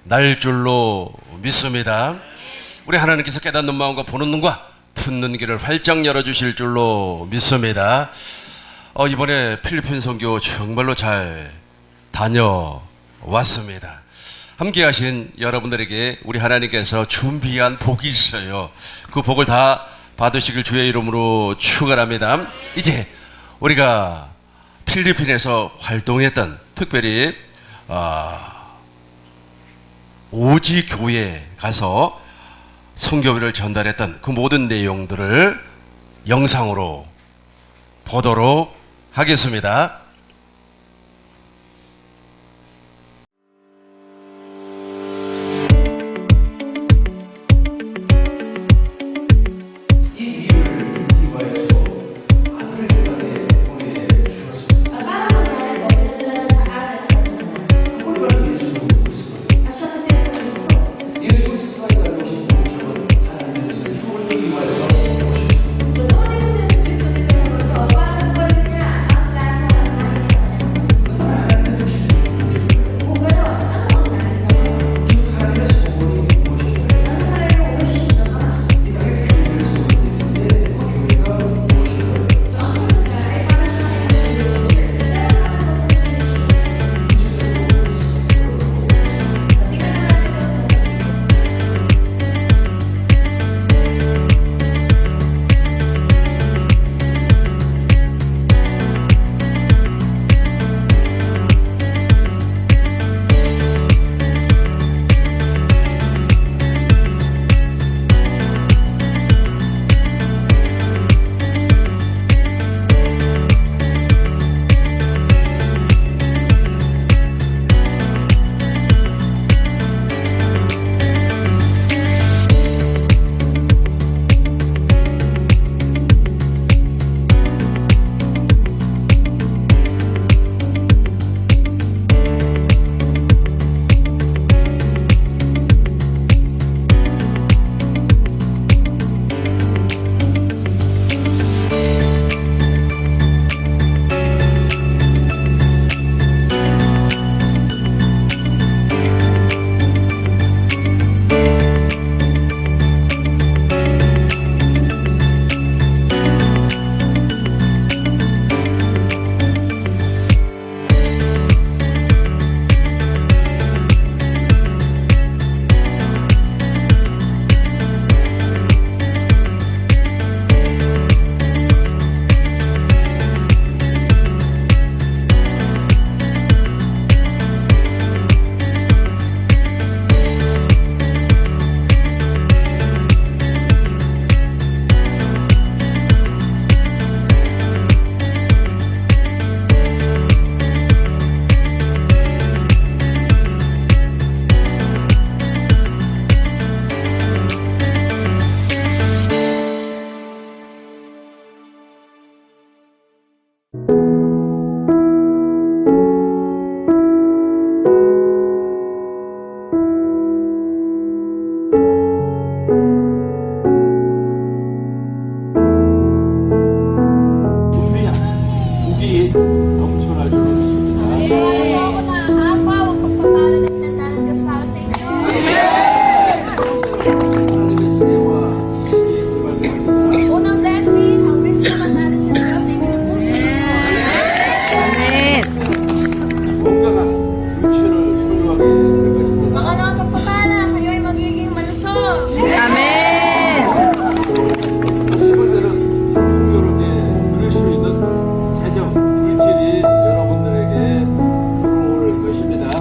날 줄로 믿습니다. 우리 하나님께서 깨닫는 마음과 보는 눈과 듣는 귀를 활짝 열어주실 줄로 믿습니다. 이번에 필리핀 선교 정말로 잘 다녀왔습니다. 함께 하신 여러분들에게 우리 하나님께서 준비한 복이 있어요. 그 복을 다 받으시길 주의 이름으로 축원합니다. 이제 우리가 필리핀에서 활동했던 특별히 오지 교회에 가서 선교비를 전달했던 그 모든 내용들을 영상으로 보도록 하겠습니다.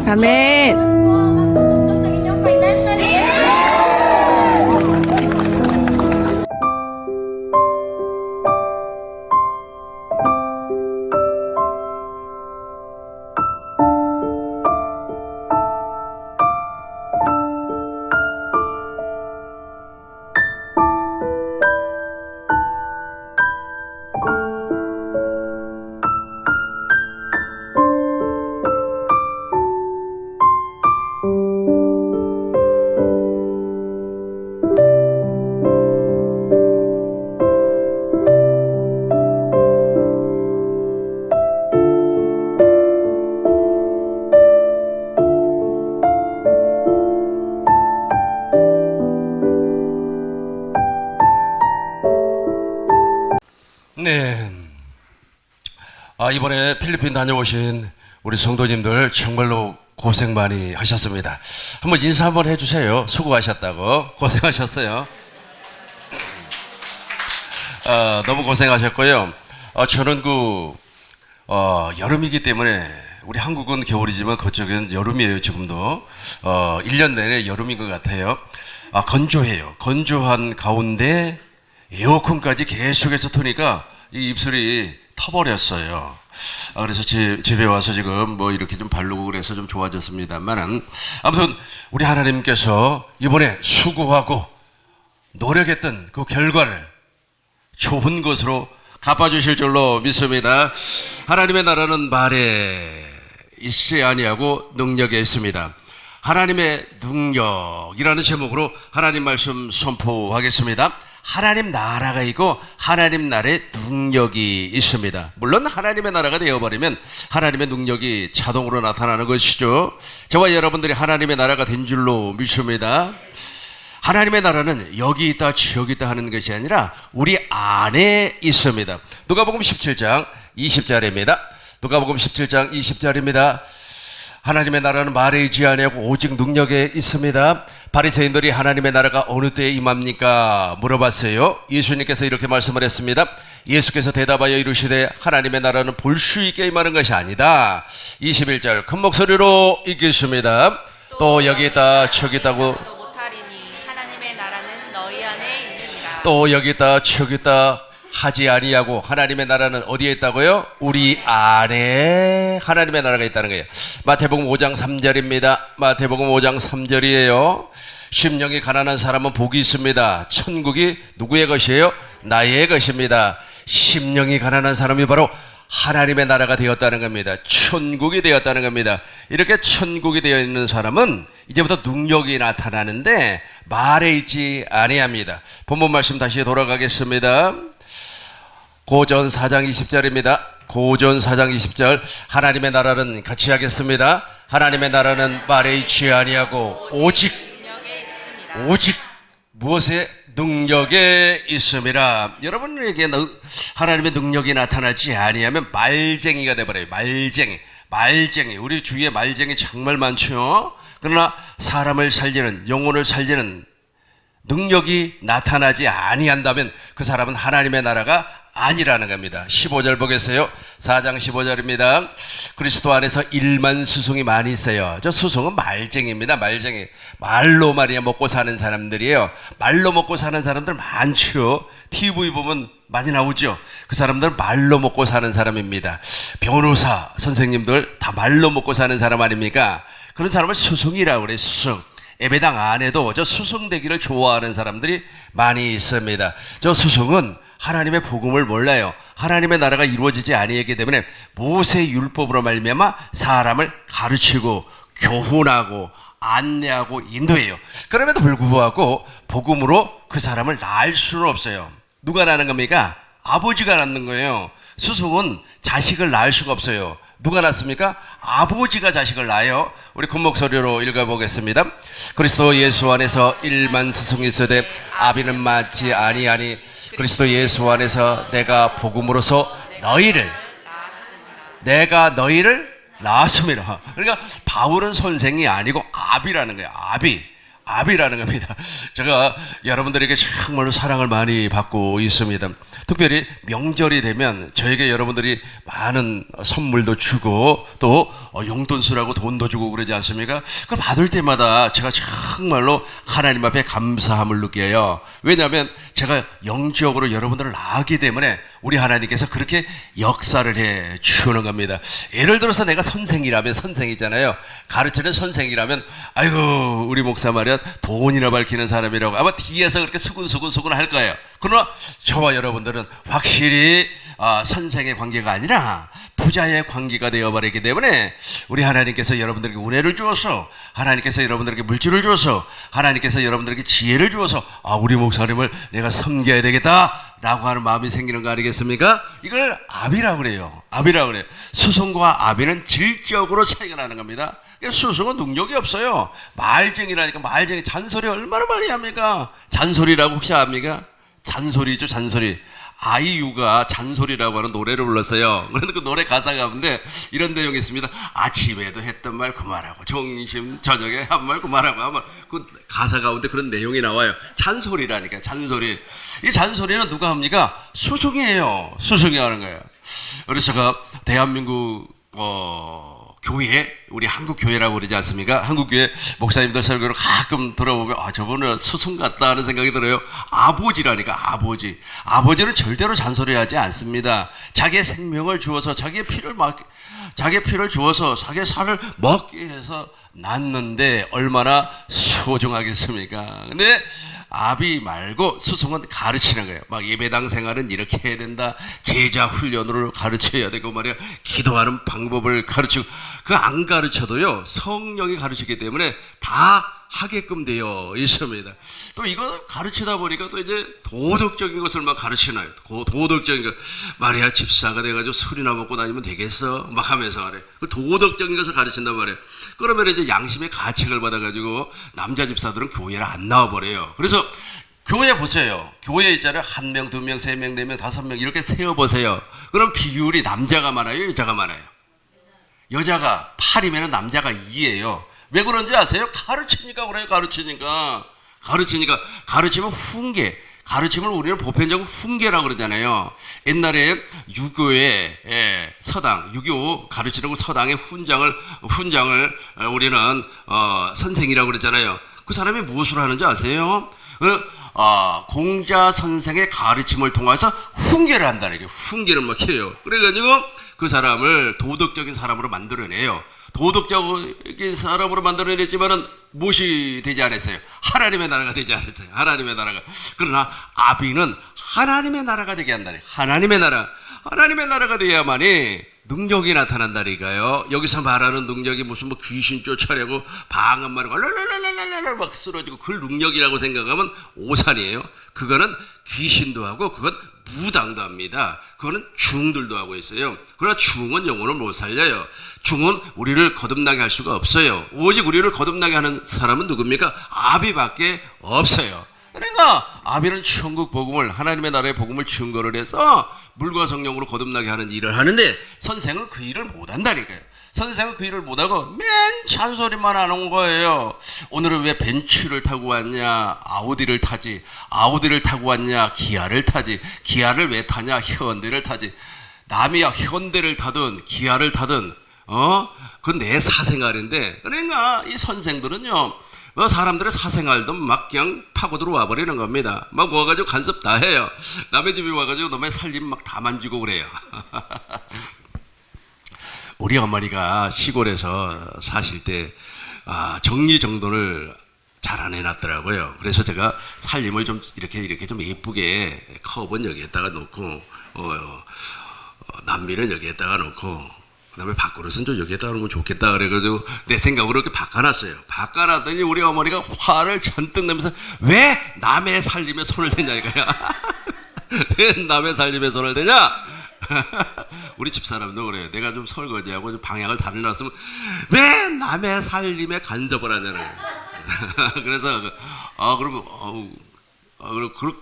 아멘. 네. 이번에 필리핀 다녀오신 우리 성도님들 정말로 고생 많이 하셨습니다. 한번 인사 한번 해주세요. 수고하셨다고. 고생하셨어요. 너무 고생하셨고요. 저는 여름이기 때문에 우리 한국은 겨울이지만 그쪽은 여름이에요. 지금도 1년 내내 여름인 것 같아요. 건조해요. 건조한 가운데 에어컨까지 계속해서 트니까 이 입술이 터버렸어요. 그래서 집에 와서 지금 뭐 이렇게 좀 바르고 그래서 좀 좋아졌습니다만은, 아무튼 우리 하나님께서 이번에 수고하고 노력했던 그 결과를 좋은 것으로 갚아주실 줄로 믿습니다. 하나님의 나라는 말에 있지 아니하고 능력에 있습니다. 하나님의 능력이라는 제목으로 하나님 말씀 선포하겠습니다. 하나님 나라가 있고 하나님 나라의 능력이 있습니다. 물론 하나님의 나라가 되어버리면 하나님의 능력이 자동으로 나타나는 것이죠. 저와 여러분들이 하나님의 나라가 된 줄로 믿습니다. 하나님의 나라는 여기 있다 저기 있다 하는 것이 아니라 우리 안에 있습니다. 누가복음 17장 20절입니다. 누가복음 17장 20절입니다. 하나님의 나라는 말에 있지 아니하고 오직 능력에 있습니다. 바리새인들이 하나님의 나라가 어느 때에 임합니까? 물어봤어요. 예수님께서 이렇게 말씀을 했습니다. 예수께서 대답하여 이르시되 하나님의 나라는 볼 수 있게 임하는 것이 아니다. 21절 큰 목소리로 읽겠습니다. 또 여기 있다 저기 있다고 또 여기 있다 저기 있다 하지 아니하고 하나님의 나라는 어디에 있다고요? 우리 안에 하나님의 나라가 있다는 거예요. 마태복음 5장 3절입니다. 마태복음 5장 3절이에요. 심령이 가난한 사람은 복이 있습니다. 천국이 누구의 것이에요? 나의 것입니다. 심령이 가난한 사람이 바로 하나님의 나라가 되었다는 겁니다. 천국이 되었다는 겁니다. 이렇게 천국이 되어 있는 사람은 이제부터 능력이 나타나는데 말에 있지 아니합니다. 본문 말씀 다시 돌아가겠습니다. 고전 4장 20절입니다. 고전 4장 20절 하나님의 나라는 같이 하겠습니다. 하나님의 나라는 말에 있지 아니하고 오직 무엇에 능력에 있음이라. 여러분에게 하나님의 능력이 나타나지 아니하면 말쟁이가 되어버려요. 말쟁이. 우리 주위에 말쟁이 정말 많죠. 그러나 사람을 살리는, 영혼을 살리는 능력이 나타나지 아니한다면 그 사람은 하나님의 나라가 아니라는 겁니다. 15절 보겠어요. 4장 15절입니다. 그리스도 안에서 일만 수송이 많이 있어요. 저 수송은 말쟁이입니다. 말쟁이. 말로 말이야 먹고 사는 사람들이에요. 말로 먹고 사는 사람들 많죠. TV 보면 많이 나오죠. 그 사람들은 말로 먹고 사는 사람입니다. 변호사 선생님들 다 말로 먹고 사는 사람 아닙니까? 그런 사람을 수송이라고 그래요. 수송. 예배당 안에도 저 수송되기를 좋아하는 사람들이 많이 있습니다. 저 수송은 하나님의 복음을 몰라요. 하나님의 나라가 이루어지지 아니하기 때문에 모세 율법으로 말미암아 사람을 가르치고 교훈하고 안내하고 인도해요. 그럼에도 불구하고 복음으로 그 사람을 낳을 수는 없어요. 누가 낳는 겁니까? 아버지가 낳는 거예요. 수송은 자식을 낳을 수가 없어요. 누가 낳습니까? 아버지가 자식을 낳아요. 우리 큰 목소리로 읽어보겠습니다. 그리스도 예수 안에서 일만 수송이 있으되 아비는 맞지 아니하니 그리스도 예수 안에서 내가 복음으로서 내가 너희를 낳았음이라. 그러니까 바울은 선생이 아니고 아비라는 거예요. 아비라는 겁니다. 제가 여러분들에게 정말로 사랑을 많이 받고 있습니다. 특별히 명절이 되면 저에게 여러분들이 많은 선물도 주고 또 용돈수라고 돈도 주고 그러지 않습니까? 그걸 받을 때마다 제가 정말로 하나님 앞에 감사함을 느껴요. 왜냐하면 제가 영적으로 여러분들을 낳았기 때문에 우리 하나님께서 그렇게 역사를 해 주는 겁니다. 예를 들어서 내가 선생이잖아요. 가르치는 선생이라면 아이고 우리 목사 말이야 돈이나 밝히는 사람이라고 아마 뒤에서 그렇게 수근수근 할 거예요. 그러나 저와 여러분들은 확실히 선생의 관계가 아니라 부자의 관계가 되어버리기 때문에 우리 하나님께서 여러분들에게 은혜를 주어서 하나님께서 여러분들에게 물질을 주어서 하나님께서 여러분들에게 지혜를 주어서 우리 목사님을 내가 섬겨야 되겠다 라고 하는 마음이 생기는 거 아니겠습니까? 이걸 아비라고 그래요. 수송과 아비는 질적으로 차이가 나는 겁니다. 수송은 능력이 없어요. 말쟁이라니까. 잔소리 얼마나 많이 합니까? 잔소리라고 혹시 압니까? 잔소리죠, 잔소리. 아이유가 잔소리라고 하는 노래를 불렀어요. 그런데 그 노래 가사가 가운데 이런 내용이 있습니다. 아침에도 했던 말 그만하고 점심 저녁에 한 말 그만하고 한 말. 그 가사 가운데 그런 내용이 나와요. 잔소리라니까 잔소리. 이 잔소리는 누가 합니까? 스승이에요. 스승이 하는 거예요. 그래서 제가 대한민국 교회, 우리 한국교회라고 그러지 않습니까? 한국교회 목사님들 설교를 가끔 들어보면 저분은 스승 같다 하는 생각이 들어요. 아버지라니까 아버지. 아버지는 절대로 잔소리하지 않습니다. 자기의 생명을 주어서 자기의 피를 주어서 자기의 살을 먹게 해서 낳는데 얼마나 소중하겠습니까? 근데 아비 말고 스승은 가르치는 거예요. 막 예배당 생활은 이렇게 해야 된다. 제자 훈련으로 가르쳐야 되고 말이야. 기도하는 방법을 가르치고 그 안 가르쳐도요 성령이 가르치기 때문에 다 하게끔 되어 있습니다. 또 이거 가르치다 보니까 또 이제 도덕적인 것을 막 가르치나요. 도덕적인 것 말이야 집사가 돼가지고 술이나 먹고 다니면 되겠어 막 하면서 말이야. 그 도덕적인 것을 가르친단 말이에요. 그러면 이제 양심의 가책을 받아가지고 남자 집사들은 교회를 안 나와버려요. 그래서 교회 보세요. 교회 있잖아요. 1명, 2명, 3명, 4명, 5명 이렇게 세어보세요. 그럼 비율이 남자가 많아요? 여자가 많아요? 여자가 8이면 남자가 2예요. 왜 그런지 아세요? 가르치니까 그래요. 가르치면 훈계. 가르침을 우리는 보편적으로 훈계라고 그러잖아요. 옛날에 유교의 서당, 유교 가르치는 그 서당의 훈장을 우리는 선생이라고 그러잖아요. 그 사람이 무엇을 하는지 아세요? 공자 선생의 가르침을 통해서 훈계를 한다는 게 훈계를 막 해요. 그래가지고 그 사람을 도덕적인 사람으로 만들어내요. 도덕적인 사람으로 만들어냈지만은 무엇이 되지 않았어요? 하나님의 나라가 되지 않았어요. 하나님의 나라가. 그러나 아비는 하나님의 나라가 되게 한다니. 하나님의 나라가 되어야만이 능력이 나타난다니까요. 여기서 말하는 능력이 무슨 뭐 귀신 쫓아내고 방언 말하고 랄랄랄랄랄 막 쓰러지고 그걸 능력이라고 생각하면 오산이에요. 그거는 귀신도 하고 그건 무당도 합니다. 그거는 중들도 하고 있어요. 그러나 중은 영혼을 못 살려요. 중은 우리를 거듭나게 할 수가 없어요. 오직 우리를 거듭나게 하는 사람은 누굽니까? 아비밖에 없어요. 그러니까 아비는 천국 복음을 하나님의 나라의 복음을 증거를 해서 물과 성령으로 거듭나게 하는 일을 하는데 선생은 그 일을 못한다니까요. 선생은 그 일을 못하고 맨 잔소리만 하는 거예요. 오늘은 왜 벤츠를 타고 왔냐? 아우디를 타지. 아우디를 타고 왔냐? 기아를 타지. 기아를 왜 타냐? 현대를 타지. 남이 현대를 타든 기아를 타든 그건 내 사생활인데. 그러니까 이 선생들은요 사람들의 사생활도 막 그냥 파고 들어와 버리는 겁니다. 막 와가지고 간섭 다 해요. 남의 집에 와가지고 놈의 살림 막 다 만지고 그래요. 우리 어머니가 시골에서 사실 때 정리정돈을 잘 안 해놨더라고요. 그래서 제가 살림을 좀 이렇게 좀 예쁘게 컵은 여기에다가 놓고 남미는 여기에다가 놓고 그다음에 밥그릇은 좀 여기에다가 놓으면 좋겠다 그래가지고 내 생각으로 이렇게 바꿔놨어요. 바꿔놨더니 우리 어머니가 화를 잔뜩 내면서 왜 남의 살림에 손을 대냐 이거야. 왜 남의 살림에 손을 대냐? 우리 집사람도 그래요. 내가 좀 설거지하고 좀 방향을 달려놨으면 왜 남의 살림에 간섭을 하냐는 거예요. 그래서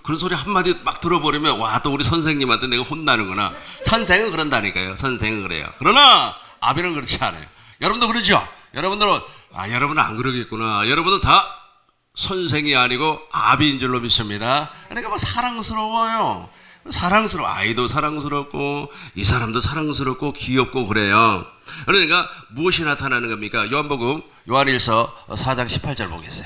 그런 소리 한마디 막 들어버리면 또 우리 선생님한테 내가 혼나는구나. 선생은 그런다니까요. 선생은 그래요. 그러나 아비는 그렇지 않아요. 여러분도 그러죠? 여러분들은 여러분은 안 그러겠구나. 여러분은 다 선생이 아니고 아비인 줄로 믿습니다. 그러니까 막 사랑스러워요. 아이도 사랑스럽고 이 사람도 사랑스럽고 귀엽고 그래요. 그러니까 무엇이 나타나는 겁니까? 요한복음 요한일서 4장 18절 보겠어요.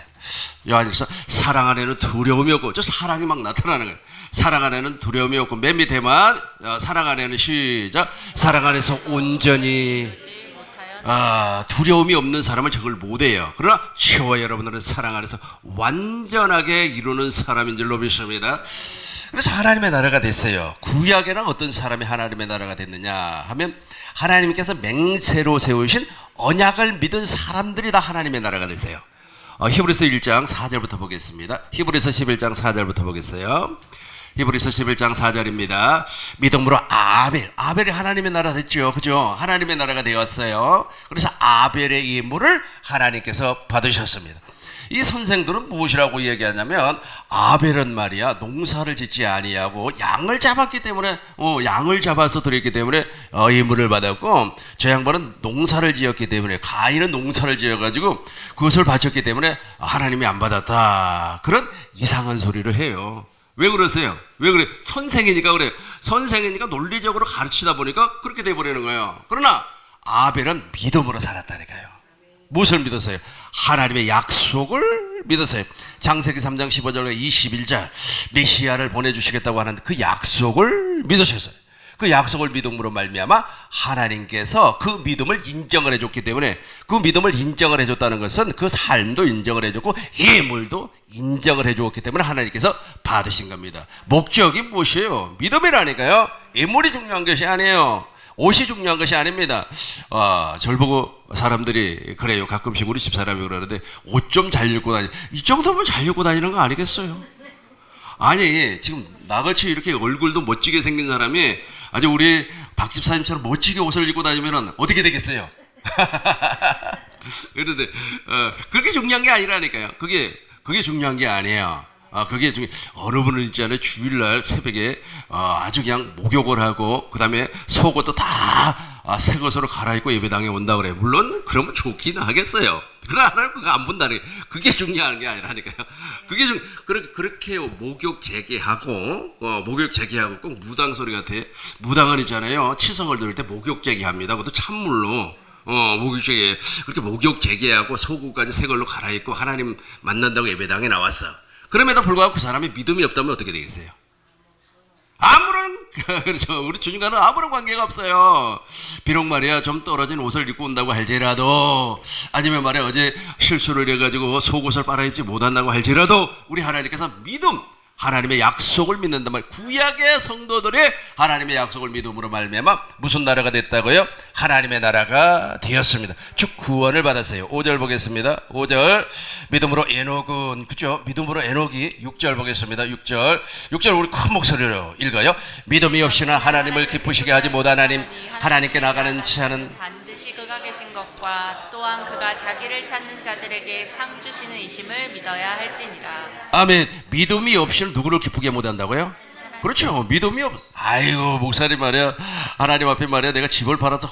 요한일서 사랑 안에는 두려움이 없고 저 사랑이 막 나타나는 거예요. 사랑 안에는 두려움이 없고 맨 밑에만 사랑 안에는 시작 사랑 안에서 온전히 두려움이 없는 사람은 저걸 못해요. 그러나 저와 여러분들은 사랑 안에서 완전하게 이루는 사람인 줄로 믿습니다. 그래서 하나님의 나라가 됐어요. 구약에는 어떤 사람이 하나님의 나라가 됐느냐 하면 하나님께서 맹세로 세우신 언약을 믿은 사람들이 다 하나님의 나라가 됐어요. 히브리서 1장 4절부터 보겠습니다. 히브리서 11장 4절부터 보겠어요. 히브리서 11장 4절입니다. 믿음으로 아벨이 하나님의 나라 됐죠. 그죠? 하나님의 나라가 되었어요. 그래서 아벨의 예물을 하나님께서 받으셨습니다. 이 선생들은 무엇이라고 얘기하냐면 아벨은 말이야 농사를 짓지 아니하고 양을 잡았기 때문에 양을 잡아서 드렸기 때문에 예물을 받았고, 저 양반은 농사를 지었기 때문에, 가인은 농사를 지어가지고 그것을 바쳤기 때문에 하나님이 안 받았다, 그런 이상한 소리를 해요. 왜 그러세요? 왜 그래? 선생이니까 그래요. 선생이니까 논리적으로 가르치다 보니까 그렇게 돼버리는 거예요. 그러나 아벨은 믿음으로 살았다니까요. 무엇을 믿었어요? 하나님의 약속을 믿었어요. 창세기 3장 15절과 21절 메시아를 보내주시겠다고 하는 그 약속을 믿으셨어요. 그 약속을 믿음으로 말미암아 하나님께서 그 믿음을 인정을 해줬기 때문에, 그 믿음을 인정을 해줬다는 것은 그 삶도 인정을 해줬고 예물도 인정을 해주었기 때문에 하나님께서 받으신 겁니다. 목적이 무엇이에요? 믿음이라니까요. 예물이 중요한 것이 아니에요. 옷이 중요한 것이 아닙니다. 절 보고 사람들이 그래요. 가끔씩 우리 집사람이 그러는데 옷 좀 잘 입고 다니, 이 정도면 잘 입고 다니는 거 아니겠어요? 아니, 지금 나같이 이렇게 얼굴도 멋지게 생긴 사람이 아주 우리 박 집사님처럼 멋지게 옷을 입고 다니면 어떻게 되겠어요? 그런데 그렇게 중요한 게 아니라니까요. 그게 중요한 게 아니에요. 그게 어느 분은 있잖아요. 주일날 새벽에 아주 그냥 목욕을 하고 그 다음에 속옷도 다 새 것으로 갈아입고 예배당에 온다 그래요. 물론 그러면 좋긴 하겠어요. 그러나 하나님 그거 안 본다는 게, 그게 중요한 게 아니라니까요. 그렇게 목욕 재개하고 꼭 무당 소리 같아. 무당은 있잖아요. 치성을 들을 때 목욕 재개합니다. 그것도 찬물로 목욕 재개, 그렇게 목욕 재개하고 속옷까지 새 걸로 갈아입고 하나님 만난다고 예배당에 나왔어. 그럼에도 불구하고 그 사람이 믿음이 없다면 어떻게 되겠어요? 그렇죠. 우리 주님과는 아무런 관계가 없어요. 비록 말이야 좀 떨어진 옷을 입고 온다고 할지라도, 아니면 말이야 어제 실수를 해가지고 속옷을 빨아입지 못한다고 할지라도, 우리 하나님께서 믿음, 하나님의 약속을 믿는단 말. 구약의 성도들이 하나님의 약속을 믿음으로 말미암아 무슨 나라가 됐다고요? 하나님의 나라가 되었습니다. 즉 구원을 받았어요. 5절 보겠습니다. 5절 믿음으로 에녹은, 그죠? 믿음으로 에녹이 6절 보겠습니다. 6절 우리 큰 목소리로 읽어요. 믿음이 없이는 하나님을 기쁘시게 하지 못하나님, 하나님께 나가는 치하는 반드시 그가 계신 것과 또한 그가 자기를 찾는 자들에게 상 주시는 이심을 믿어야 할지니라. 아멘. 믿음이 없이는 누구를 기쁘게 못한다고요? 그렇죠. 믿음이 아이고 목사님 말이야, 하나님 앞에 말이야 내가 집을 팔아서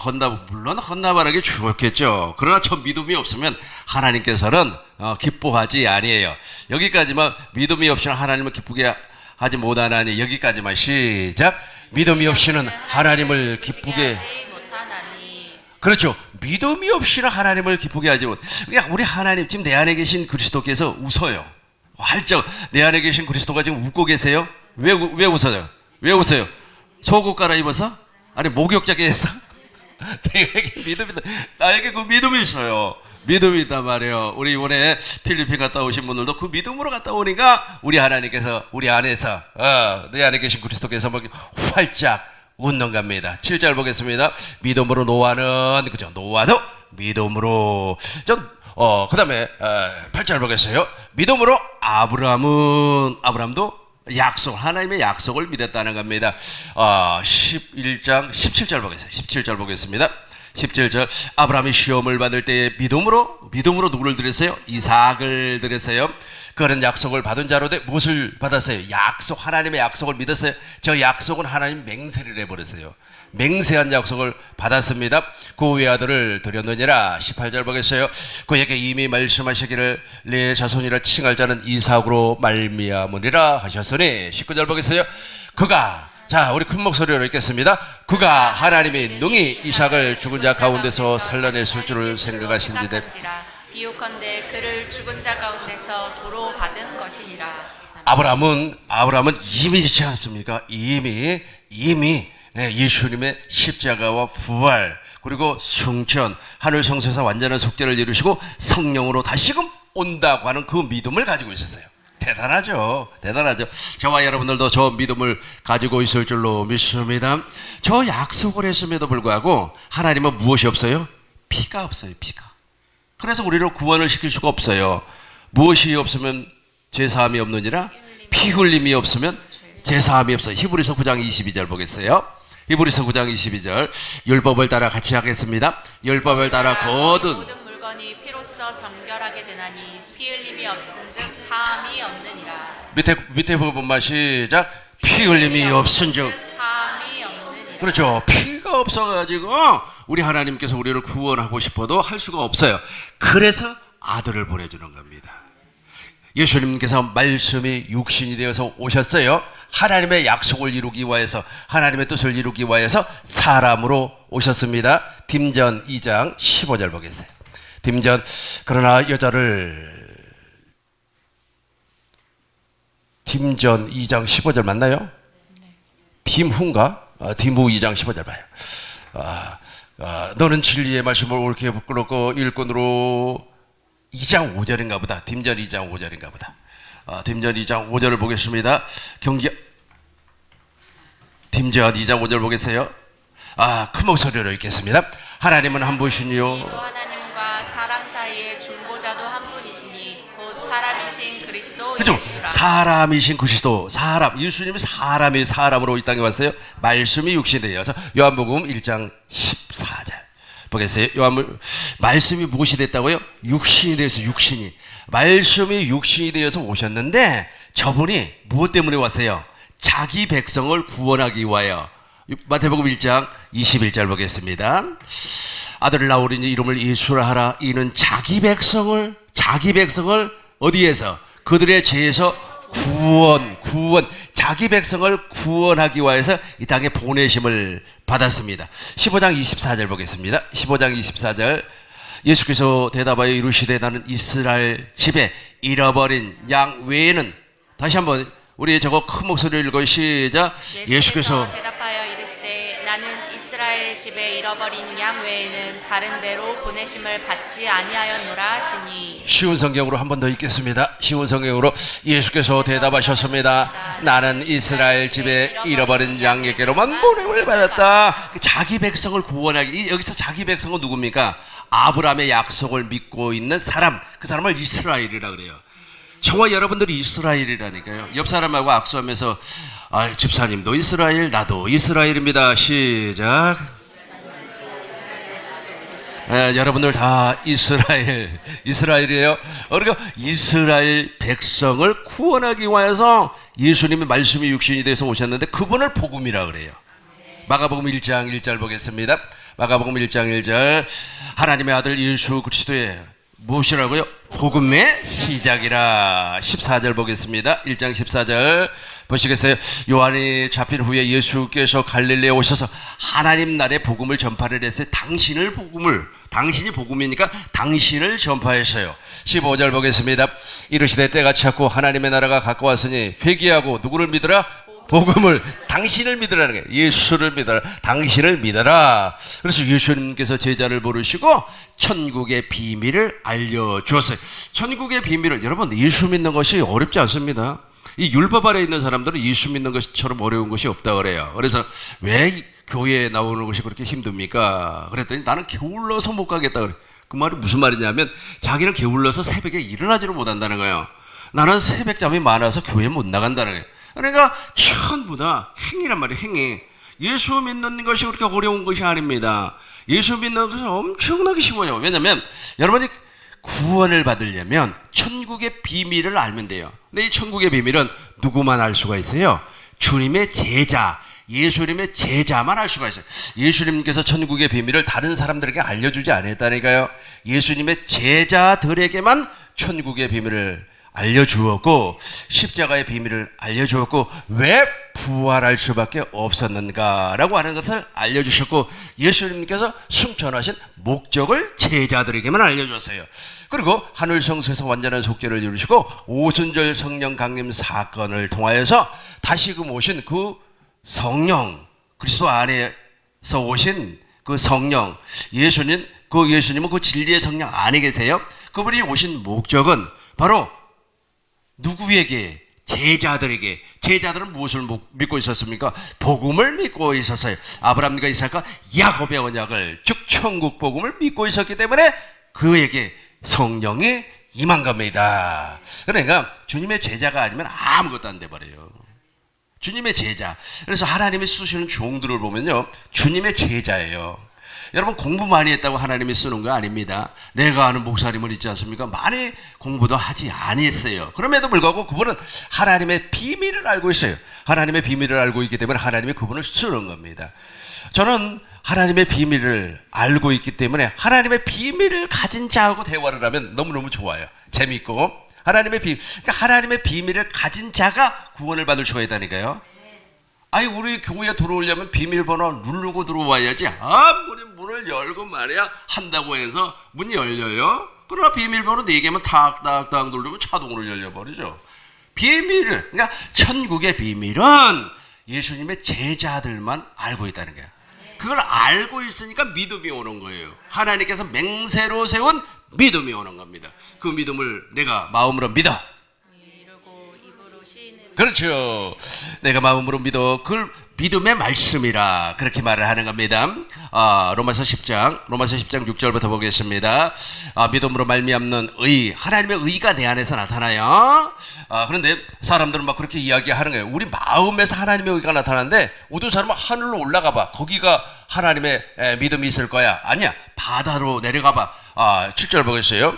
물론 헌납하는 게 좋겠죠. 그러나 저 믿음이 없으면 하나님께서는 기뻐하지 아니에요. 여기까지만. 믿음이 없이는 하나님을 기쁘게 하지 못하나니, 여기까지만. 시작. 믿음이 없이는 하나님을 기쁘게 하지 못하나니. 그렇죠. 믿음이 없이는 하나님을 기쁘게 하지 못. 그러니까 우리 하나님, 지금 내 안에 계신 그리스도께서 웃어요. 활짝 내 안에 계신 그리스도가 지금 웃고 계세요. 왜 웃어요? 왜 웃어요? 속옷 갈아입어서? 아니 목욕자께서? 내게 믿음이, 나에게 그 믿음이 있어요. 믿음이 있단 말이에요. 우리 이번에 필리핀 갔다 오신 분들도 그 믿음으로 갔다 오니까 우리 하나님께서 우리 안에서 내 안에 계신 그리스도께서 막 활짝 웃는 겁니다. 7절 보겠습니다. 믿음으로 노아는, 그죠? 노아도 믿음으로 그 다음에 8절 보겠어요. 믿음으로 아브라함도 하나님의 약속을 믿었다는 겁니다. 11장 17절 보겠어요. 17절 보겠습니다. 17절 아브라함이 시험을 받을 때 믿음으로 누구를 드렸어요? 이삭을 드렸어요. 그런 약속을 받은 자로 돼 무엇을 받았어요? 하나님의 약속을 믿었어요. 저 약속은 하나님 맹세를 해버렸어요. 맹세한 약속을 받았습니다. 그 외아들을 드렸느니라. 18절 보겠어요. 그에게 이미 말씀하시기를 내 자손이라 칭할 자는 이삭으로 말미암으리라 하셨으니. 19절 보겠어요. 자, 우리 큰 목소리로 읽겠습니다. 그가 하나님이 능히 이삭을 죽은 자 가운데서 살려냈을 줄을 생각하신지대 비유컨대 그를 죽은 자 가운데서 도로 받은 것이니라. 아브라함은 이미 있지 않습니까? 이미 예수님의 십자가와 부활, 그리고 승천, 하늘 성소에서 완전한 속죄를 이루시고 성령으로 다시금 온다고 하는 그 믿음을 가지고 있었어요. 대단하죠. 저와 여러분들도 저 믿음을 가지고 있을 줄로 믿습니다. 저 약속을 했음에도 불구하고 하나님은 무엇이 없어요? 피가 없어요. 피가. 그래서 우리를 구원을 시킬 수가 없어요. 무엇이 없으면 제사함이 없느니라? 피 흘림이 없으면 제사함이 없어요. 히브리서 9장 22절 보겠어요. 히브리서 9장 22절 율법을 따라 같이 하겠습니다. 율법을 따라 거둔 모든 물건이 피로써 정결하게 되나니 피 흘림이 없은즉 사함이 없느니라. 밑에 부분만 시작. 피 흘림이 없은즉. 사함이 없느니라. 그렇죠. 피가 없어가지고 우리 하나님께서 우리를 구원하고 싶어도 할 수가 없어요. 그래서 아들을 보내주는 겁니다. 예수님께서 말씀이 육신이 되어서 오셨어요. 하나님의 약속을 이루기 위해서, 하나님의 뜻을 이루기 위해서 사람으로 오셨습니다. 딤전 2장 15절 보겠어요. 딤전, 그러나 여자를, 딤전 2장 15절 맞나요? 딤후인가? 딤후 2장 15절 봐요. 너는 진리의 말씀을 옳게 부끄럽고 일꾼으로 2장 5절인가 보다. 딤전 2장 5절인가 보다. 딤전 2장 5절을 보겠습니다. 딤전 2장 5절 보겠어요. 큰 목소리로 읽겠습니다. 하나님은 한 분이시니요. 또 하나님과 사람 사이의 중보자도 한 분이시니 곧 사람이신 그리스도 그죠? 예수라. 사람이신 그리스도, 사람, 예수님이 사람으로 이 땅에 왔어요. 말씀이 육신이 되어서 요한복음 1장 14절 보겠어요. 말씀이 무엇이 됐다고요? 육신이 되어서, 육신이, 말씀이 육신이 되어서 오셨는데 저분이 무엇 때문에 왔어요? 자기 백성을 구원하기 위하여. 마태복음 1장 21절 보겠습니다. 아들을 낳으리니 이름을 예수라 하라. 이는 자기 백성을 어디에서? 그들의 죄에서 구원, 자기 백성을 구원하기 위해서 이 땅에 보내심을 받았습니다. 15장 24절 보겠습니다. 15장 24절. 예수께서 대답하여 이르시되 나는 이스라엘 집에 잃어버린 양 외에는, 다시 한번 우리 저거 큰 목소리로 읽어 시작. 예수께서 대답하여 이르시되 나는 이스라엘 집에 잃어버린 양 외에는 다른 데로 보내심을 받지 아니하였노라 하시니. 쉬운 성경으로 한 번 더 읽겠습니다. 쉬운 성경으로. 예수께서 대답하셨습니다. 나는 이스라엘 집에 잃어버린 양에게로만 보냄을 받았다. 자기 백성을 구원하기. 여기서 자기 백성은 누굽니까? 아브라함의 약속을 믿고 있는 사람, 그 사람을 이스라엘이라 그래요. 저와 여러분들이 이스라엘이라니까요. 옆 사람하고 악수하면서 집사님도 이스라엘, 나도 이스라엘입니다. 시작. 여러분들 다 이스라엘이에요. 그러니까 이스라엘 백성을 구원하기 위해서 예수님의 말씀이 육신이 돼서 오셨는데 그분을 복음이라 그래요. 마가복음 1장 1절 보겠습니다. 마가복음 1장 1절. 하나님의 아들 예수 그리스도의 무엇이라고요? 복음의 시작이라. 14절 보겠습니다. 1장 14절 보시겠어요? 요한이 잡힌 후에 예수께서 갈릴리에 오셔서 하나님 나라의 복음을 전파를 했어요. 당신이 복음이니까 당신을 전파했어요. 15절 보겠습니다. 이르시되 때가 찼고 하나님의 나라가 가까웠으니 회개하고 누구를 믿으라? 복음을, 당신을 믿으라는 거예요. 예수를 믿어라. 당신을 믿어라. 그래서 예수님께서 제자를 부르시고 천국의 비밀을 알려주었어요. 천국의 비밀을, 여러분 예수 믿는 것이 어렵지 않습니다. 이 율법 아래 있는 사람들은 예수 믿는 것처럼 어려운 것이 없다 그래요. 그래서 왜 교회에 나오는 것이 그렇게 힘듭니까? 그랬더니 나는 게을러서 못 가겠다 그래. 그 말이 무슨 말이냐면 자기는 게을러서 새벽에 일어나지를 못한다는 거예요. 나는 새벽잠이 많아서 교회 못 나간다는 거예요. 그러니까 전부 다 행위란 말이에요. 행위. 예수 믿는 것이 그렇게 어려운 것이 아닙니다. 예수 믿는 것은 엄청나게 쉬워요. 왜냐하면 여러분이 구원을 받으려면 천국의 비밀을 알면 돼요. 근데 이 천국의 비밀은 누구만 알 수가 있어요? 주님의 제자, 예수님의 제자만 알 수가 있어요. 예수님께서 천국의 비밀을 다른 사람들에게 알려주지 않았다니까요. 예수님의 제자들에게만 천국의 비밀을 알려주었고 십자가의 비밀을 알려주었고 왜 부활할 수밖에 없었는가라고 하는 것을 알려주셨고 예수님께서 승천하신 목적을 제자들에게만 알려주었어요. 그리고 하늘 성소에서 완전한 속죄를 이루시고 오순절 성령 강림 사건을 통하여서 다시금 오신 그 성령, 그리스도 안에서 오신 그 성령, 예수님은 그 진리의 성령 안에 계세요. 그분이 오신 목적은 바로 누구에게? 제자들에게. 제자들은 무엇을 믿고 있었습니까? 복음을 믿고 있었어요. 아브라함과 이삭과 야곱의 언약을, 즉 천국 복음을 믿고 있었기 때문에 그에게 성령이 임한 겁니다. 그러니까 주님의 제자가 아니면 아무것도 안 돼버려요. 주님의 제자. 그래서 하나님이 쓰시는 종들을 보면요, 주님의 제자예요. 여러분 공부 많이 했다고 하나님이 쓰는 거 아닙니다. 내가 아는 목사님은 있지 않습니까? 많이 공부도 하지 아니했어요. 그럼에도 불구하고 그분은 하나님의 비밀을 알고 있어요. 하나님의 비밀을 알고 있기 때문에 하나님이 그분을 쓰는 겁니다. 저는 하나님의 비밀을 알고 있기 때문에 하나님의 비밀을 가진 자하고 대화를 하면 너무너무 좋아요. 재미있고. 그러니까 하나님의 비밀을 가진 자가 구원을 받을 수가 있다니까요. 아니, 우리 교회에 들어오려면 비밀번호 누르고 들어와야지. 아무리 문을 열고 말이야 한다고 해서 문이 열려요. 그러나 비밀번호 4개면 탁탁탁 누르면 자동으로 열려버리죠. 비밀을, 그러니까 천국의 비밀은 예수님의 제자들만 알고 있다는 거예요. 그걸 알고 있으니까 믿음이 오는 거예요. 하나님께서 맹세로 세운 믿음이 오는 겁니다. 그 믿음을 내가 마음으로 믿어. 이루고 입으로 시인해서 그렇죠. 내가 마음으로 믿어. 그걸 믿음의 말씀이라 그렇게 말을 하는 겁니다. 로마서 10장 6절부터 보겠습니다. 믿음으로 말미암는 의, 하나님의 의가 내 안에서 나타나요. 그런데 사람들은 막 그렇게 이야기하는 거예요. 우리 마음에서 하나님의 의가 나타나는데 어떤 사람은 하늘로 올라가 봐. 거기가 하나님의 믿음이 있을 거야. 아니야. 바다로 내려가 봐. 7절 보겠어요.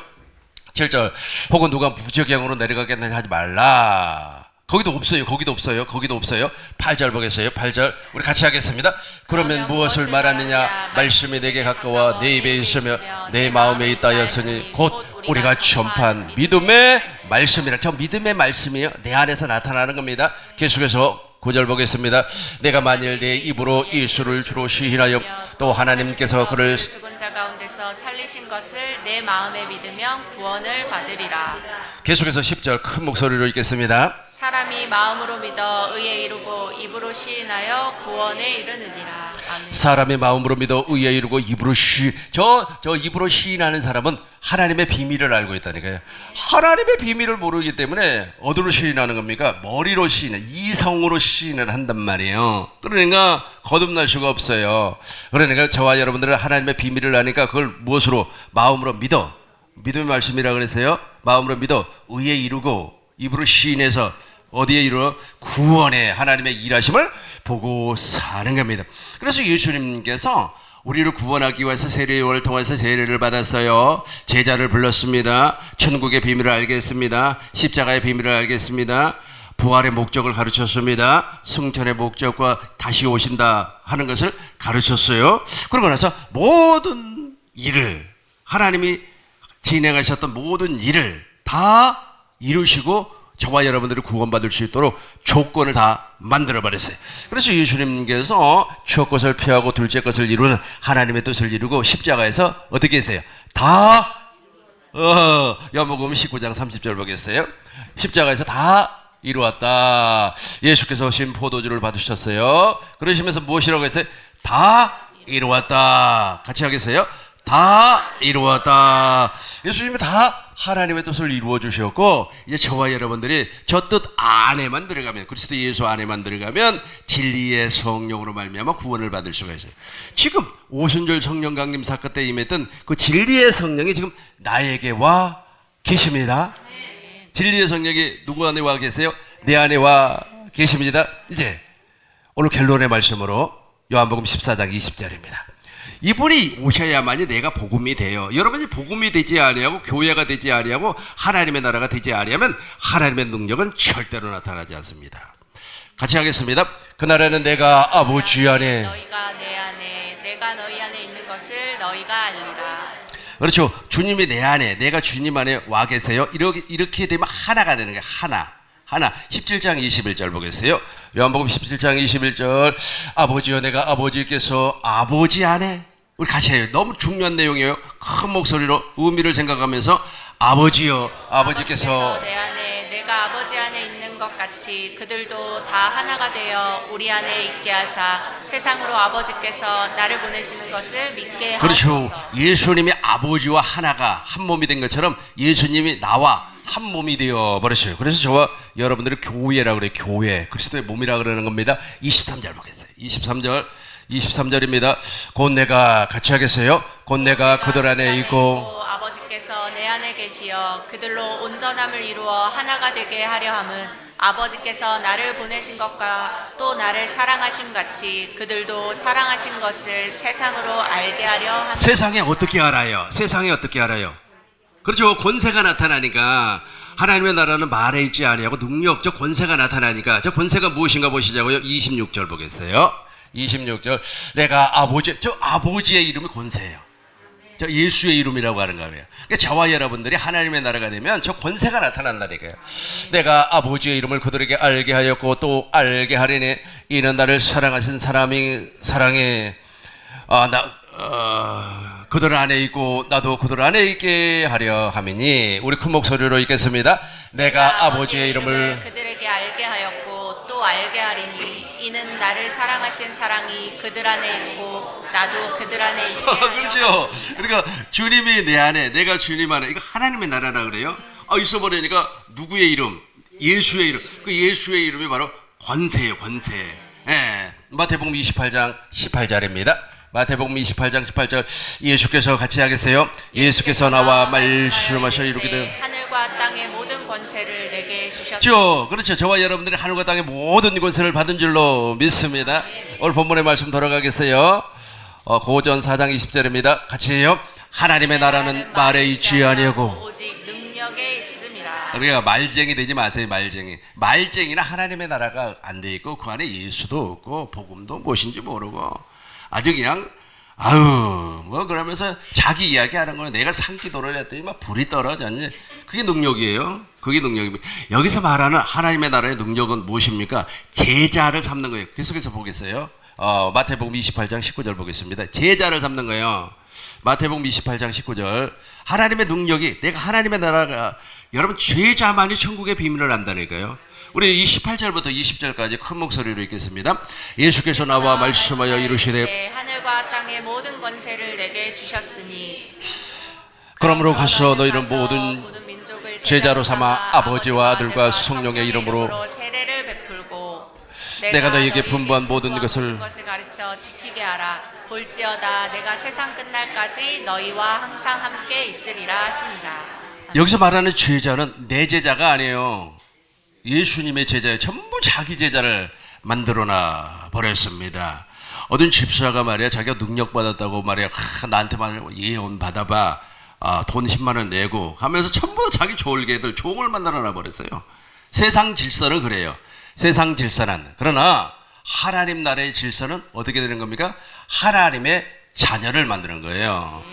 7절. 혹은 누가 무적행으로 내려가겠느냐 하지 말라. 거기도 없어요. 8절 보겠어요. 8절 우리 같이 하겠습니다. 그러면 무엇을 말하느냐? 말씀이 내게 가까워 내 입에 있으며 내 마음에 있다 하였으니 곧 우리가 전파한 믿음의 말씀이라. 저 믿음의 말씀이에요. 내 안에서 나타나는 겁니다. 계속해서 9절 보겠습니다. 내가 만일 내 입으로 예수를 주로 시인하여 또 하나님께서 그를 죽은 자 가운데서 살리신 것을 내 마음에 믿으면 구원을 받으리라. 계속해서 10절 큰 목소리로 읽겠습니다. 사람이 마음으로 믿어 의에 이르고 입으로 시인하여 구원에 이르느니라. 아멘. 사람이 마음으로 믿어 의에 이르고 입으로 저 입으로 시인하는 사람은 하나님의 비밀을 알고 있다니까요. 하나님의 비밀을 모르기 때문에 어디로 시인하는 겁니까? 머리로 시인해, 이성으로 시인을 한단 말이에요. 그러니까 거듭날 수가 없어요. 그러니까 저와 여러분들은 하나님의 비밀을 아니까 그걸 무엇으로? 마음으로 믿어. 믿음의 말씀이라 그랬어요. 마음으로 믿어 의에 이르고 입으로 시인해서 어디에 이르러? 구원에 하나님의 일하심을 보고 사는 겁니다. 그래서 예수님께서 우리를 구원하기 위해서 세례요한을 통해서 세례를 받았어요. 제자를 불렀습니다. 천국의 비밀을 알겠습니다. 십자가의 비밀을 알겠습니다. 부활의 목적을 가르쳤습니다. 승천의 목적과 다시 오신다 하는 것을 가르쳤어요. 그러고 나서 모든 일을, 하나님이 진행하셨던 모든 일을 다 이루시고 저와 여러분들이 구원받을 수 있도록 조건을 다 만들어버렸어요. 그래서 예수님께서 첫 것을 피하고 둘째 것을 이루는 하나님의 뜻을 이루고 십자가에서 어떻게 했어요? 다 요한복음 19장 30절 보겠어요. 십자가에서 다 이루었다. 예수께서 신 포도주를 받으셨어요. 그러시면서 무엇이라고 했어요? 다 이루었다. 같이 하겠어요? 다 이루었다. 예수님이 다 하나님의 뜻을 이루어 주셨고, 이제 저와 여러분들이 저 뜻 안에만 들어가면, 그리스도 예수 안에만 들어가면 진리의 성령으로 말미암아 구원을 받을 수가 있어요. 지금 오순절 성령 강림 사건 때 임했던 그 진리의 성령이 지금 나에게 와 계십니다. 진리의 성령이 누구 안에 와 계세요? 내 안에 와 계십니다. 이제 오늘 결론의 말씀으로 요한복음 14장 20절입니다. 이분이 오셔야만이 내가 복음이 돼요. 여러분이 복음이 되지 아니하고 교회가 되지 아니하고 하나님의 나라가 되지 아니하면 하나님의 능력은 절대로 나타나지 않습니다. 같이 하겠습니다. 그날에는 내가 아버지 안에, 너희가 내 안에, 내가 너희 안에 있는 것을 너희가 알리라. 그렇죠. 주님이 내 안에, 내가 주님 안에 와 계세요. 이렇게 되면 하나가 되는 거예요. 하나. 17장 21절 보겠어요. 요한복음 17장 21절. 아버지여, 내가 아버지께서 아버지 안에, 우리 같이 해요. 너무 중요한 내용이에요. 큰 목소리로 의미를 생각하면서 아버지여, 아버지께서 내 안에, 내가 아버지 안에 있는 것 같이 그들도 다 하나가 되어 우리 안에 있게 하사 세상으로 아버지께서 나를 보내시는 것을 믿게 하옵소서. 그렇죠. 예수님이 아버지와 하나가 한 몸이 된 것처럼 예수님이 나와 한 몸이 되어 버렸어요. 그래서 저와 여러분들이 교회라고 그래요. 교회. 그리스도의 몸이라 그러는 겁니다. 23절 보겠어요. 23절입니다. 곧 내가 같이 하겠어요. 곧 내가 그들 안에 있고 아버지께서 내 안에 계시어 그들로 온전함을 이루어 하나가 되게 하려 함은 아버지께서 나를 보내신 것과 또 나를 사랑하신 같이 그들도 사랑하신 것을 세상으로 알게 하려 함이라. 세상에 어떻게 알아요? 세상에 어떻게 알아요? 그렇죠. 권세가 나타나니까 하나님의 나라는 말에 있지 아니하고 능력적 권세가 나타나니까 저 권세가 무엇인가 보시자고요. 26절 보겠어요. 26절 내가 아버지의 이름이 권세예요. 저 예수의 이름이라고 하는 거예요. 그러니까 저와 여러분들이 하나님의 나라가 되면 저 권세가 나타난다니까요. 내가 아버지의 이름을 그들에게 알게 하였고 또 알게 하리니 이는 나를 사랑하신 사람이 사랑해 그들 안에 있고 나도 그들 안에 있게 하려 함이니. 우리 큰 목소리로 읽겠습니다. 내가 아버지의 이름을 그들에게 알게 하였고 또 알게 하리니 이는 나를 사랑하신 사랑이 그들 안에 있고 나도 그들 안에 있게 하려. 그렇죠. 그러니까 주님이 내 안에 내가 주님 안에 이거 하나님의 나라라 그래요. 있어버리니까 누구의 이름? 예수의 이름. 그 예수의 이름이 바로 권세예요. 권세. 예. 마태복음 28장 18절입니다. 마태복음 28장 18절 예수께서 같이 하겠어요. 예수께서 나와 말씀하셔 이루기를 하늘과 땅의 모든 권세를 내게 주셨죠. 그렇죠. 저와 여러분들이 하늘과 땅의 모든 권세를 받은 줄로 믿습니다. 오늘 본문의 말씀 돌아가겠어요. 고전 4장 20절입니다. 같이 해요. 하나님의 나라는 말에 있지 아니하고 오직 능력에 있음이라. 우리가 말쟁이 되지 마세요. 말쟁이는 하나님의 나라가 안 돼 있고 그 안에 예수도 없고 복음도 무엇인지 모르고 아주 그냥 그러면서 자기 이야기하는 거예요. 내가 산기도를 했더니 막 불이 떨어졌니. 그게 능력이에요. 그게 능력입니다. 여기서 말하는 하나님의 나라의 능력은 무엇입니까? 제자를 삼는 거예요. 계속해서 보겠어요. 마태복음 28장 19절 보겠습니다. 제자를 삼는 거예요. 마태복음 28장 19절 하나님의 능력이 내가 하나님의 나라가 여러분 제자만이 천국의 비밀을 안다니까요. 우리 18절부터 20절까지 큰 목소리로 읽겠습니다. 예수께서 나와 말씀하여 이르시되 하늘과 땅의 모든 권세를 내게 주셨으니 그러므로 가서 너희는 모든 민족을 제자로 삼아 아버지와 아들과 성령의 이름으로 세례를 베풀고 내가 너희에게 분부한 모든 것을 가르쳐 지키게 하라. 볼지어다 내가 세상 끝날까지 너희와 항상 함께 있으리라 하시니라. 여기서 말하는 제자는 내 제자가 아니에요. 예수님의 제자예요. 전부 자기 제자를 만들어놔 버렸습니다. 어떤 집사가 말이야 자기가 능력 받았다고 말이야 나한테 말이야 예언 받아봐 돈 10만 원 내고 하면서 전부 자기 졸개들 종을 만들어놔 버렸어요. 세상 질서는 그래요. 세상 질서는. 그러나 하나님 나라의 질서는 어떻게 되는 겁니까? 하나님의 자녀를 만드는 거예요.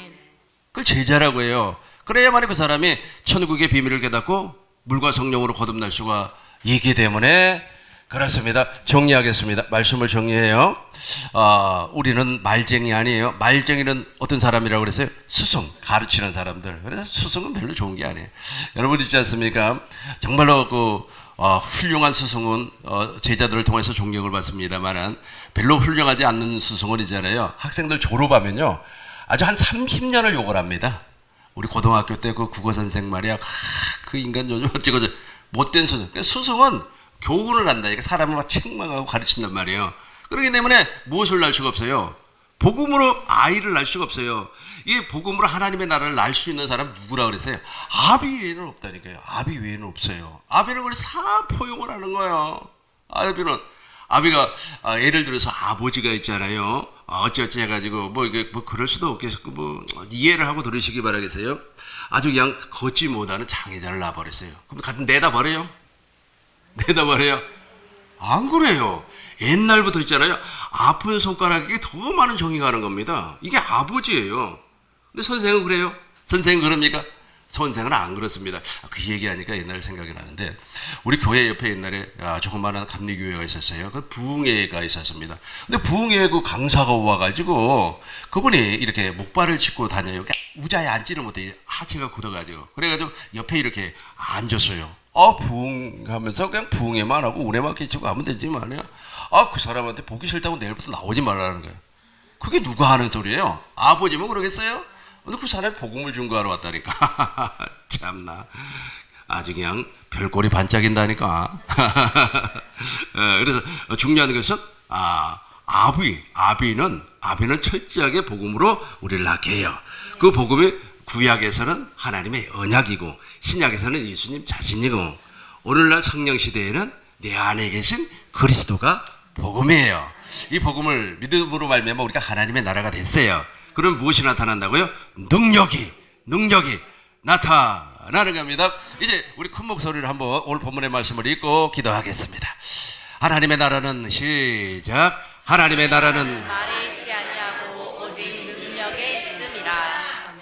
그걸 제자라고 해요. 그래야만 그 사람이 천국의 비밀을 깨닫고 물과 성령으로 거듭날 수가 있기 때문에 그렇습니다. 정리하겠습니다. 말씀을 정리해요. 우리는 말쟁이 아니에요. 말쟁이는 어떤 사람이라고 그랬어요? 스승, 가르치는 사람들. 그래서 스승은 별로 좋은 게 아니에요. 여러분 있지 않습니까? 정말로 훌륭한 스승은 제자들을 통해서 존경을 받습니다만 별로 훌륭하지 않는 스승은 있잖아요. 학생들 졸업하면요 아주 한 30년을 욕을 합니다. 우리 고등학교 때 그 국어 선생 말이야 그 인간 요즘 어찌고저 못된 스승. 스승은 교훈을 한다니까 사람을 막 책망하고 가르친단 말이에요. 그렇기 때문에 무엇을 낳을 수가 없어요? 복음으로 아이를 낳을 수가 없어요. 이 복음으로 하나님의 나라를 낳을 수 있는 사람 누구라 그랬어요? 아비 외에는 없다니까요. 아비 외에는 없어요. 아비는 그걸 사포용을 하는 거예요. 아비가 예를 들어서 아버지가 있잖아요. 어찌어찌 해가지고 이게 그럴 수도 없겠고 이해를 하고 들으시기 바라겠어요. 아주 그냥 걷지 못하는 장애자를 낳아버렸어요. 그럼 같은 내다 버려요? 내다 버려요? 안 그래요. 옛날부터 있잖아요. 아픈 손가락에 더 많은 정이 가는 겁니다. 이게 아버지예요. 근데 선생은 그래요? 선생은 그럽니까? 선생은 안 그렇습니다. 그 얘기하니까 옛날 생각이 나는데 우리 교회 옆에 옛날에 조그마한 감리교회가 있었어요. 그 부흥회가 있었습니다. 근데 부흥회 그 강사가 와가지고 그분이 이렇게 목발을 짚고 다녀요. 의자에 앉지를 못해. 하체가 굳어가지고 그래가지고 옆에 이렇게 앉았어요. 부흥하면서 그냥 부흥회만 하고 운에만 끼치고 하면 되지 말이야. 그 사람한테 보기 싫다고 내일부터 나오지 말라는 거예요. 그게 누가 하는 소리예요? 아버지면 그러겠어요? 근데 그 사람이 복음을 증거하러 왔다니까. 참나. 아주 그냥 별꼴이 반짝인다니까. 그래서 중요한 것은 아비는 철저하게 복음으로 우리를 낳게 해요. 그 복음이 구약에서는 하나님의 언약이고 신약에서는 예수님 자신이고 오늘날 성령 시대에는 내 안에 계신 그리스도가 복음이에요. 이 복음을 믿음으로 말미암아 우리가 하나님의 나라가 됐어요. 그럼 무엇이 나타난다고요? 능력이 나타나는 겁니다. 이제 우리 큰 목소리로 한번 오늘 본문의 말씀을 읽고 기도하겠습니다. 하나님의 나라는 시작. 하나님의 나라는 말에 있지 아니하고 오직 능력에 있음이라.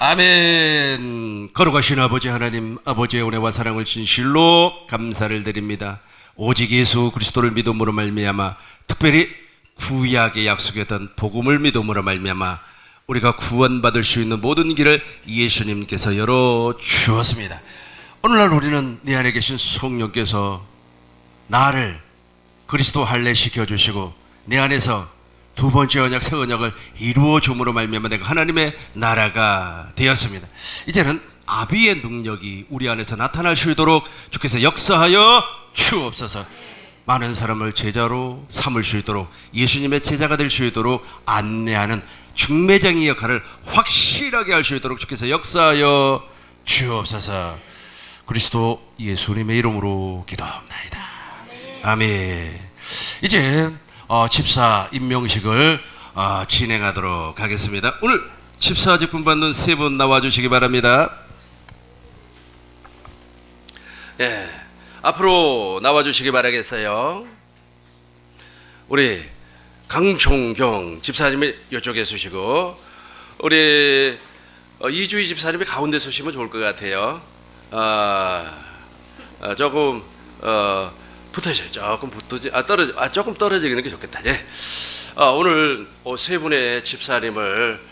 아멘. 거룩하신 아버지 하나님, 아버지의 은혜와 사랑을 진실로 감사를 드립니다. 오직 예수 그리스도를 믿음으로 말미암아, 특별히 구약의 약속이었던 복음을 믿음으로 말미암아 우리가 구원받을 수 있는 모든 길을 예수님께서 열어 주었습니다. 오늘날 우리는 내 안에 계신 성령께서 나를 그리스도 할례 시켜주시고 내 안에서 두 번째 언약, 새 언약을 이루어 줌으로 말미암아 내가 하나님의 나라가 되었습니다. 이제는 아비의 능력이 우리 안에서 나타날 수 있도록 주께서 역사하여 주옵소서. 많은 사람을 제자로 삼을 수 있도록, 예수님의 제자가 될 수 있도록 안내하는 중매장의 역할을 확실하게 할 수 있도록 주께서 역사하여 주옵소서. 그리스도 예수님의 이름으로 기도합니다. 아멘. 이제 집사 임명식을 진행하도록 하겠습니다. 오늘 집사 직분 받는 세 분 나와주시기 바랍니다. 예, 앞으로 나와주시기 바라겠어요. 우리 강종경 집사님이 이쪽에 서시고, 우리 이주희 집사님이 가운데 서시면 좋을 것 같아요. 조금 붙으셔요. 조금 붙으지, 조금 떨어지는 게 좋겠다. 예. 오늘 세 분의 집사님을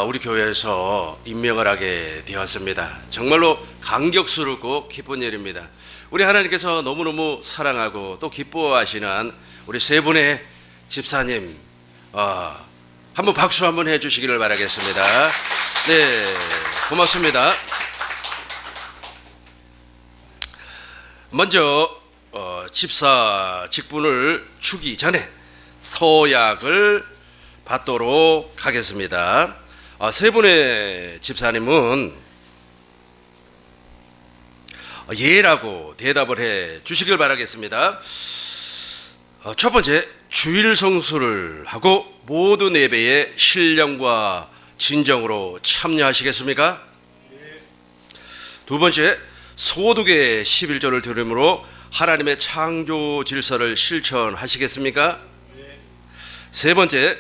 우리 교회에서 임명을 하게 되었습니다. 정말로 감격스럽고 기쁜 일입니다. 우리 하나님께서 너무너무 사랑하고 또 기뻐하시는 우리 세 분의 집사님, 한번 박수 한번 해주시기를 바라겠습니다. 네, 고맙습니다. 먼저 집사 직분을 주기 전에 서약을 받도록 하겠습니다. 세 분의 집사님은 예라고 대답을 해 주시길 바라겠습니다. 첫 번째, 주일 성수를 하고 모든 예배에 신령과 진정으로 참여하시겠습니까? 두 번째, 소득의 11조를 들음으로 하나님의 창조 질서를 실천하시겠습니까? 세 번째,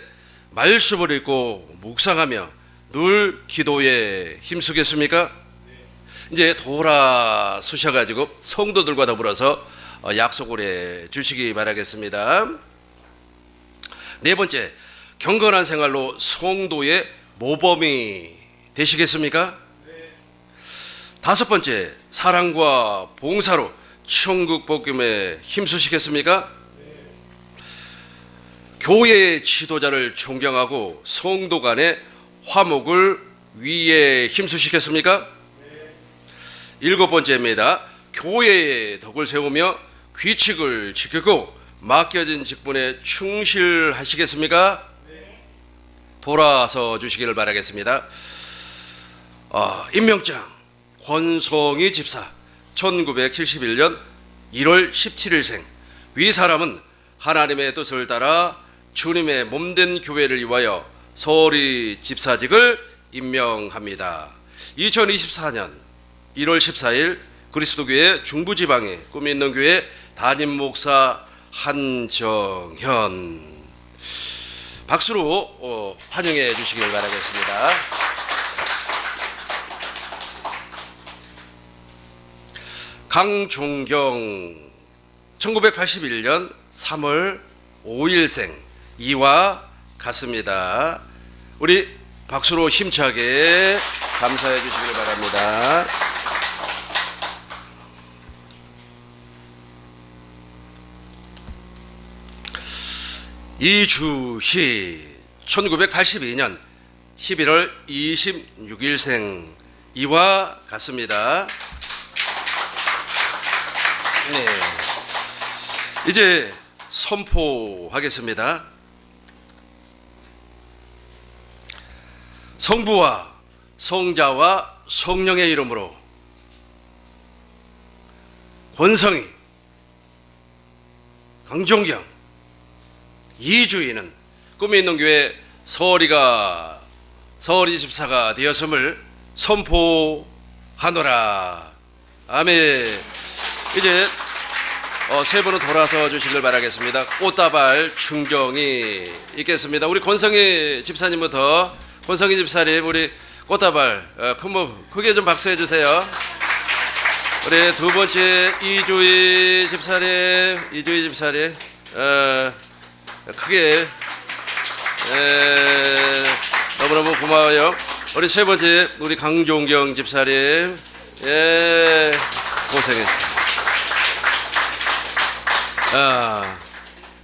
말씀을 읽고 묵상하며 늘 기도에 힘쓰겠습니까? 이제 돌아서셔가지고 성도들과 더불어서 약속을 해 주시기 바라겠습니다. 네 번째, 경건한 생활로 성도의 모범이 되시겠습니까? 다섯 번째, 사랑과 봉사로 천국 복음에 힘쓰시겠습니까? 교회의 지도자를 존경하고 성도 간의 화목을 위해 힘쓰시겠습니까? 일곱 번째입니다. 교회의 덕을 세우며 규칙을 지키고 맡겨진 직분에 충실하시겠습니까? 돌아서 주시기를 바라겠습니다. 임명장 권성희 집사, 1971년 1월 17일생. 위 사람은 하나님의 뜻을 따라 주님의 몸된 교회를 위하여 서리 집사직을 임명합니다. 2024년 1월 14일 그리스도교회 중부지방에 꿈이 있는 교회 담임 목사 한정현. 박수로 환영해 주시길 바라겠습니다. 강종경, 1981년 3월 5일생. 이와 같습니다. 우리 박수로 힘차게 감사해 주시길 바랍니다. 이주희, 1982년 11월 26일생. 이와 같습니다. 네. 이제 선포하겠습니다. 성부와 성자와 성령의 이름으로 권성희, 강종경, 이주희는 꿈이 있는 교회 서울이 집사가 되었음을 선포하노라. 아멘. 이제 세 분은 돌아서 주시길 바라겠습니다. 꽃다발 충정이 있겠습니다. 우리 권성희 집사님부터. 권성희 집사님, 우리 꽃다발 크게 좀 박수해 주세요. 우리 두 번째 이주희 집사님, 크게 너무너무 고마워요. 우리 세 번째 우리 강종경 집사님, 고생했어요.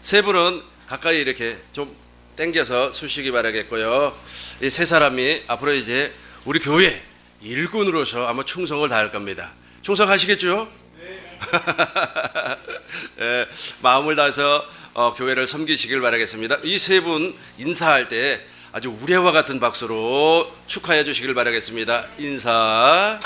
세 분은 가까이 이렇게 좀 당겨서 서시기 바라겠고요. 이 세 사람이 앞으로 이제 우리 교회 일꾼으로서 아마 충성을 다할 겁니다. 충성하시겠죠? 네. 마음을 다해서 교회를 섬기시길 바라겠습니다. 이 세 분 인사할 때 아주 우레와 같은 박수로 축하해 주시길 바라겠습니다. 인사.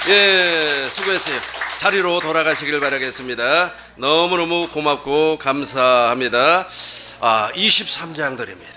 예, 수고했어요. 자리로 돌아가시길 바라겠습니다. 너무너무 고맙고 감사합니다. 23장 드립니다.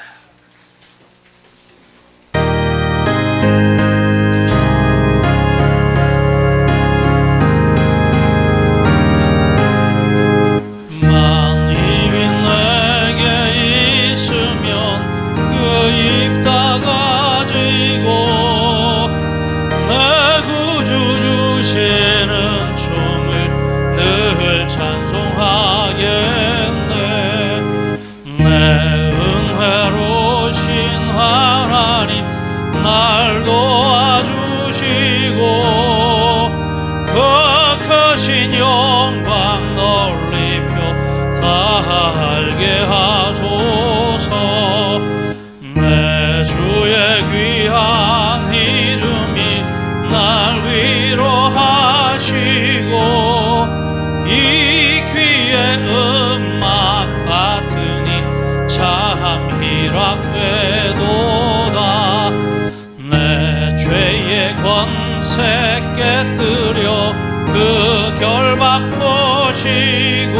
깨뜨려 그 결박 푸시고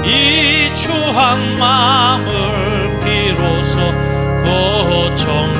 이 추한 마음을 비로소 고쳐